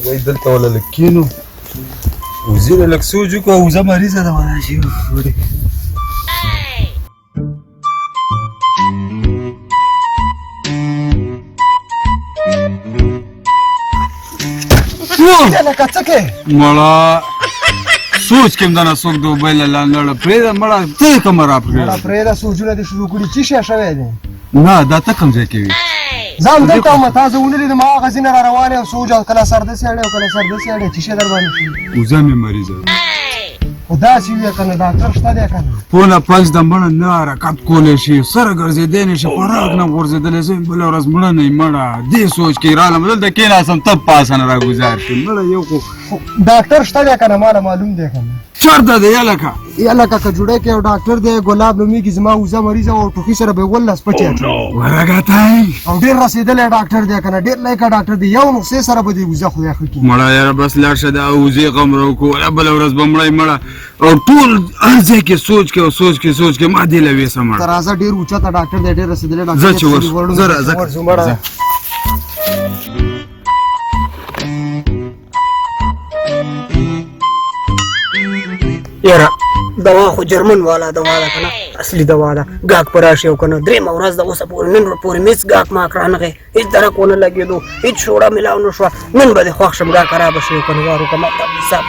وای دلته ولا لږ کښېنو وزې له لږ سوچ وکړو وزه مریضه ده ولا شي وړې لکه څه کې مړه سوچ کې هم دنه څوک د اوبه له لنډړه پرېږده مړه ته یې کومه راپرېږده پرېږده سوچونه دې شروع کړي څه شی شوی دی نه دا ته کوم ځای کې وي ځان دلته وم تاسو ونه لیدم هغه ځینې را روان یم سوچ او کله سر داسې اړی او کله سر داسې اړی څه شی در باندې شي وزه مې مریضه ده خو داسې وي که نه ډاکټر شته دی که نه پونه پنځ د مړه نه حرکت کولی شي سره ګرځېدی نه شي خوراک نه غورځېدلی زه بله ورځ مړه نه مړه دې سوچ کې رالم دلته کېناستم ته په اسانه راګزار شي مړه یو خو ډاکټر شته دی که نه ماله معلوم دی که نه چېرته دی یلکه یلکه که جوړی کې یو ډاکټر دی ګلاب نومېږي زما وزه مریضه او ټوخي سره به یې 18 پټې اچوي ورګتی او ډېر رسېدلی ډاکټر دی که نه ډېر لایقه ډاکټر دی یو نسخې سره به دې وزه خدای ښه کړي مړه یاره بس لاړ شه دا وزې غم راوکړو بله ورځ به مړی مړه او ټول هر ځای کې سوچ کې او سوچ کې ما دې له ویسه مړه ته راځه ډېر اوچته ډاکټر دی ډېر رسېدلی ډاکټر زه چې ورشم زه راځه یاره دوا خو جرمن والا دوا ده که نه اصلي دوا ده ګاک په راشي او که نه درېیمه ورځ د اوسه پورې نن پورې مې هېڅ ګاک ماک رانغی هېڅ درک ونه لګېدو هېڅ شوړه میلاو نه شوه نن به دې خوښ شم ګاک خرابه شي او که نه وار وکړه ما ته حساب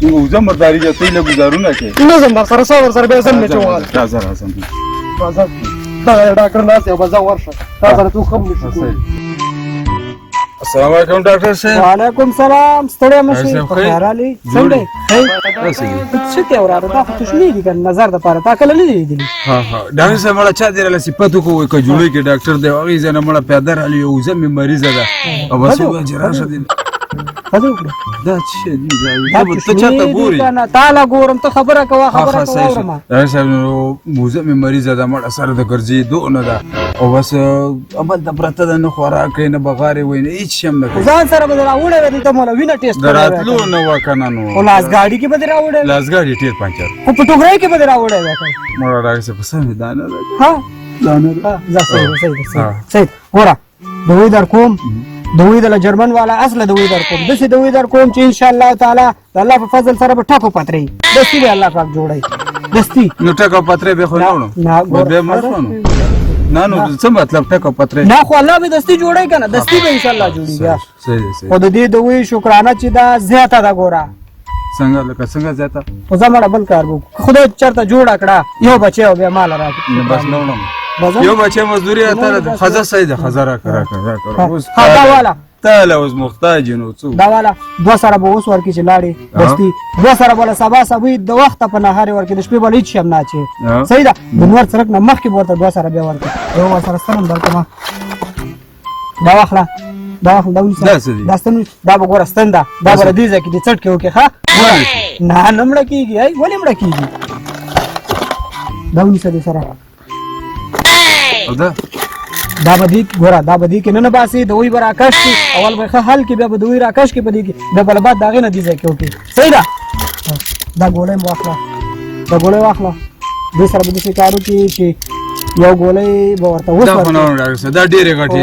کوي وزه مرداري ده ته یې له ګزارونه کوې نه ځم درسره څه ورسره بیا ځم مې چې وغواړم راځه راځه دغه ډاکټر ناست دی به زه ورشه تا سره څوک هم نشي کولی السلام علیکم ډاکټر صاحب وعلیکم سلام ستړی مه شئ په خیر علي څنګه ښه څه دی وراره دا خو تشنې دي که نظر دپاره تا کله نه دي لیدلي ډاکټر صاحب مړه چا دې راله صفت وکړو که جوړی کې ډاکټر دی هغې ځای نه مړه پیاده رالي یو وزه مې مریضه ده او بس وویل چې راشه دې ښځه وکړه دا څه شی دي ته چاته ګورې تا له ګورم ته خبره کوه خبره کوه اورم ډاکټر صاحب نو وزه مې مریضه ده مړه سره د ګرځېدو نه ده او بس هملته پرته ده نه خوراک کوي نه بغارې وایي نه هېڅ شی هم نه کوي ځان سره به دې راوړی وی دلته موله وینه ټېسټ د راتلو نه وه که نه نو خو لاس ګاډي کې به دې راوړی وی لاس ګاډي ټیر پنچر خو په ټوکرۍ کې به دې راوړی وی که مړه ډاکټر صاحب په سمې دانه ده ها دانه ده ځه صحیح ګوره دوی در کوم دوی د جرمن والا اصله دوی در کوم داسې دوی در کوم چې انشاءالله تعالی د الله په فضل سره به ټکو پتري دستي به الله پاک جوړوي دستي نو ټکو پترې به خو نه وړو بیا مړ شو نه نو څه مطلب ټکو پترې نه خو الله به دستي جوړوي که نه دستي به انشاءالله جوړېږي صحیح خو د دې دوی شکرانه چې دا زیاته ده ګوره څنګه لکه څنګه زیاته خو زه مړه بل کار وکړو خدای چېرته جوړه کړه یو بچی او بیا ماله راکړي بس نه وړم یو بچی مزدوري اتره ښځه صحیح ده ښځه راکړه اوس دا والا ته له اوس محتاج نو څو دا والا 2 سره به اوس ورکړي چې لاړې دستي 2 سره به له سبا سبوي د وخته په نهارې ورکړي د شپې به له هېڅ شي هم نه اچې صحیح ده د نور سړک نه مخکې به ورته 2 سره بیا ورکړي یو ورسره ستنم درکړم دا واخله دا ونیسه دا ستن دا به ګوره ستن ده دا به له دې ځای کې دې څټ کې وکړې ښه نه نه مړه کېږي ولې مړه کېږي دا ونیسه دې سره دا به دې ګوره دا به دې کې نه باسي دوی به راکش کړي اول به ښه حل کړي بیا به دوی راکش کړي په دې کې بیا بله بعد د هغې نه دې ځای کې وکړي صحیح ده دا ګولۍ مو واخله دا ګولۍ واخله دې سره به داسې کار وکړي چې یو ګولۍ به ورته اوس دا ډېرې غټې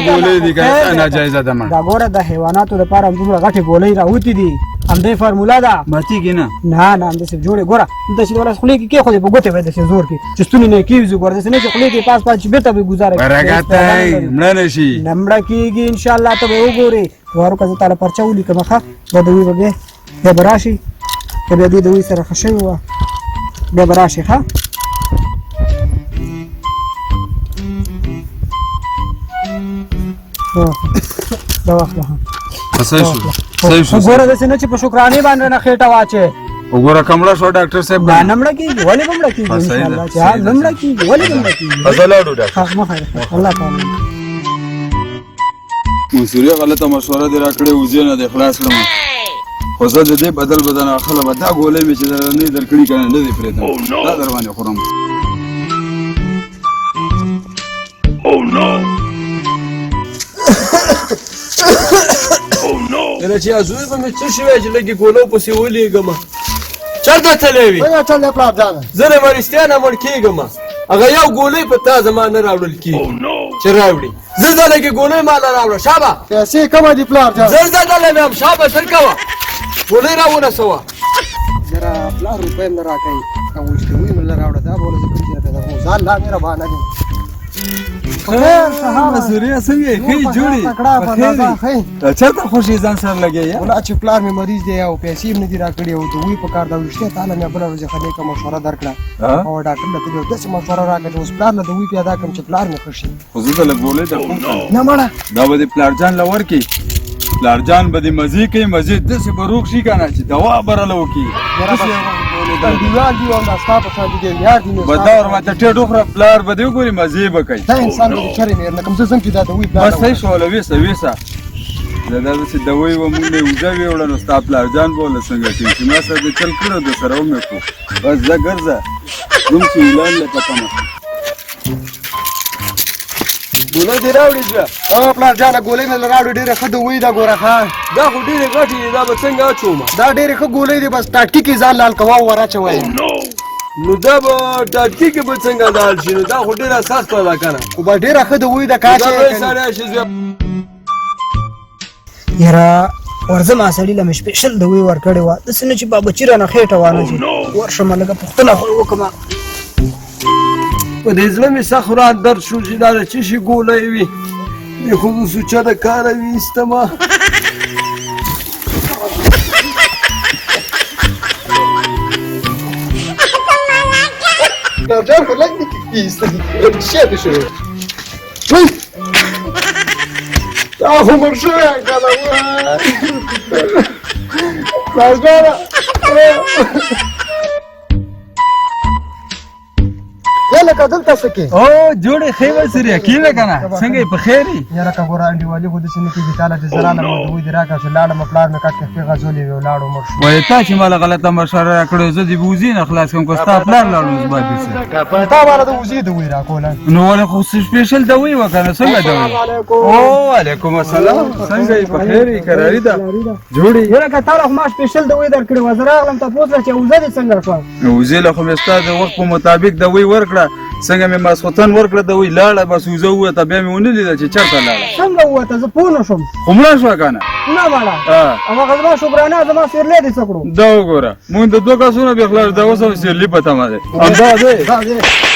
ګولۍ دي که ناجایزه ده دا ګوره د حیواناتو دپاره همدومره غټې ګولۍ راوتې دي همدې فارموله ده ماتېږي نه نه نه همداسې جوړې ګوره داسې ولس خولې کې کېښودې په ګوتې به یې داسې زور کې چې ستونې نه یې کېوځي ګوره داسې نه چې خولې کې پاس چې بېرته به یې ګزاره مړه نه شي نه مړه کېږي انشاءالله ته به یې وګورې وارو که زه تاله پرچه ولیکم ښه دا دوی به بیا به راشي که بیا دوی دوی سره ښه شوي وه بیا به راشي ښه دا واخله ګوره داسې نه چې په شکرانې باندې نه خېټه واچې وګوره که مړه شوه ډاکټر صاحب دا نه مړه کېږي ولې به مړه کېږي انشاءالله چې نه مړه کېږي ولې به مړه کېږي الله تعالی منصوري غلطه مشوره دې راکړې وزې نه دې خلاص کړم خو زه د دې بدل بدن اخله به دا ګولۍ مې چې نه یې درکړي که نه دې پرېږدم دا در باندې خورم یاره چې ازوی به مې څه شوی چې لږې ګولو پسې ولېږم چرته تلوي څنګه چل دی پلار جانه زه د مرستیانه مړ کېږم هغه یو ګولۍ په تا زما نه راوړل کېږي چې راوړي زر ځله کې ګولۍ ماله راوړه شابه پیسې کمه دي پلار جانه زر ځله مې هم شابه تر کوه ګولۍ راونسوه جرا پلار روپۍ نه راکوي او وشتوي مې راوړه دا بوله زه کوم ځای ته ځم ځان لا مې ربانه دي خیر صحابه سوریا څنګه خې جوړي خیر چرته خوشي ځان سره لګي یا ولا چې پلار مې مریض دی او پیسې مې نه دي راکړي او دوی په کار دا وشته تعالی مې بل ورځ خلې کوم مشوره درکړه او ډاکټر له دې داسې مشوره راکړه اوس پلار له دوی پیدا کوم چې پلار مې خوشي خو زه له ګولې د کوم نه مړه دا به پلار جان لور کی پلار جان به مزي کوي مزي دسه بروغ شي کنه چې دوا برله وکي دیوال دی او ناستا په شان دي یار دي بدار ما ته ټیټو خر پلار به دی ګوري مزي به کوي دا انسان د چرې مې نه کوم څه سم چې دا دوی بس صحیح شو لويسه ویسه دا چې دوی و مونږ نه وځوي وړنو ستا پلار جان بوله څنګه چې ما سره د چل کړو د سره مې کو بس زه ګرځه کوم چې اعلان لته پمه ګولۍ دې راوړي بیا او پلار جانه ګولۍ مې راوړې ډېره ښه دوی دا ګوره ښه دا خو ډېرې غټې دي دا به څنګه اچوم دا ډېرې ښه ګولۍ دي بس ټاټکي کې ځان لال کوه وراچوئ نو دا به ټاټکي کې به څنګه لال شي نو دا خو ډېره سخته ده که نه خو به ډېره ښه دوی د دا کاچې لوی سړی شي زه یاره ورځم سړي له مې سپېشل دوی ورکړې وه داسې نه چې بابچي رانه خېټه وانه شي ورشم لږه پوښتنه خو یې وکړمه په دې زړه مې سخت رات درد شو چې دا د څه شي ګولۍ وي د خو د سوچه د کاره ویستمه جان خو لږ دې کېږي شی دې شوی دا خو مړ شوی که نه پلار جانه یا لکه دلته څه کې او جوړې خې وسریا کیله کنه څنګه په خیري یاره که ګوره انډیوالي خو داسې نه کېږي تعالی چې زه رالم او دوی دې راکړه چې لاړم پلار مې کټ کښې غځولې وې ولاړو مړ شو وای تا چې مال غلطه مشوره راکړې زه دې بوزي نه خلاص کوم کو ستا پلار لاړو زما دې تا ماله د وزې دوی راکوله نو ول خو سپیشل دوی وکنه څنګه دوی او علیکم السلام څنګه په خیري قراری ده جوړي یاره که تا له خو ما سپېشل دوی درکړې وه زه راغلم تپوس له چې اوزه دې څنګه شوه وزې له خو مې ستا د وخت په مطابق دوی ورکړه څنګه مې ماسخوتن ورکړه دوی لاړه بس وزه ووته بیا مې ونه لیده چې چېرته لاړه څنګه ووته زه پوه نه شوم خو مړه شوه که نه نه مړه ها. هغه زما شکرانه زما سیرلی دې څه کړو دا وګوره مونږ د دوه کسونو بیا خلاص دا اوس هم سیرلي په تمه دی همدا دی دا دې